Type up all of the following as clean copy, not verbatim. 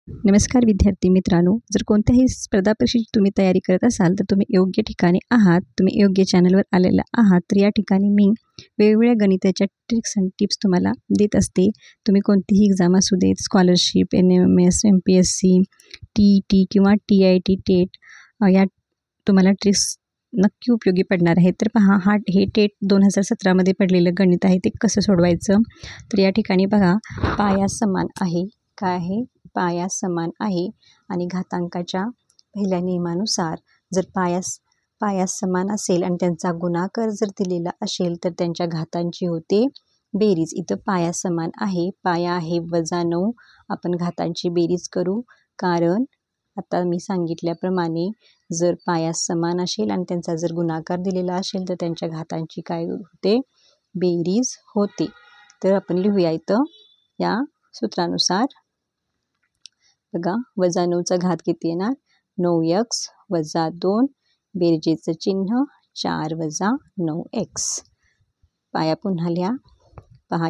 नमस्कार विद्यार्थी मित्रांनो, जर कोणत्याही स्पर्धा परीक्षेची तुम्ही तयारी करत असाल तर तुम्ही योग्य ठिकाणी आहात, तुम्ही योग्य चॅनलवर आलेला आहात. तर या ठिकाणी मी वेगवेगळ्या गणिताच्या ट्रिक्स आणि टिप्स तुम्हाला देत असते. तुम्ही कोणतीही एक्झाम असू देत, स्कॉलरशिप, NMS, MPSC, TET किंवा TIT, टेट या तुम्हाला ट्रिक्स नक्की उपयोगी पडणार आहेत. तर पहा, हे टेट 2017मध्ये पडलेलं गणित आहे, ते कसं सोडवायचं. तर या ठिकाणी बघा, पाया समान आहे. काय आहे? पाया समान आहे आणि घातांकाच्या पहिल्या नियमानुसार जर पाया समान असेल आणि त्यांचा गुणाकार जर दिलेला असेल तर त्यांच्या घातांची होते बेरीज. इथं पाया समान आहे, पाया आहे -9. आपण घातांची बेरीज करू, कारण आता मी सांगितल्याप्रमाणे जर पाया समान असेल आणि त्यांचा जर गुणाकार दिलेला असेल तर त्यांच्या घातांची काय होते? बेरीज होते. तर आपण लिहूया इथं या सूत्रानुसार. बघा, -9चा घात किती येणार? 9x - 2, बेरजेचं चिन्ह 4 - 9x. पाया पुन्हा लिहा. पहा,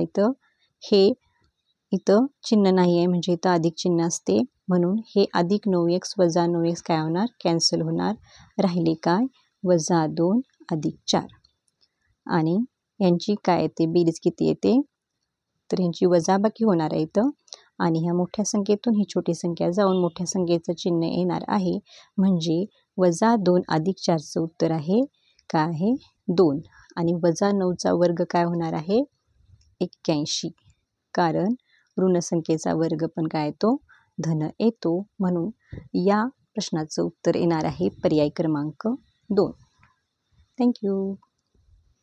इथं चिन्ह नाही आहे, म्हणजे इथं अधिक चिन्ह असते, म्हणून हे अधिक 9x - 9x काय होणार? कॅन्सल होणार. राहिले काय? -2 + 4. आणि यांची काय येते? बेरीज किती येते? तर यांची वजाबाकी होणार आहे इथं. आणि ह्या मोठ्या संख्येतून ही छोटी संख्या जाऊन मोठ्या संख्येचं चिन्ह येणार आहे, म्हणजे -2 + 4चं उत्तर आहे काय आहे? 2. आणि -9चा वर्ग काय होणार आहे? 81. कारण ऋण संख्येचा वर्ग पण काय येतो? धन येतो. म्हणून या प्रश्नाचं उत्तर येणार आहे पर्याय क्रमांक 2. थँक्यू.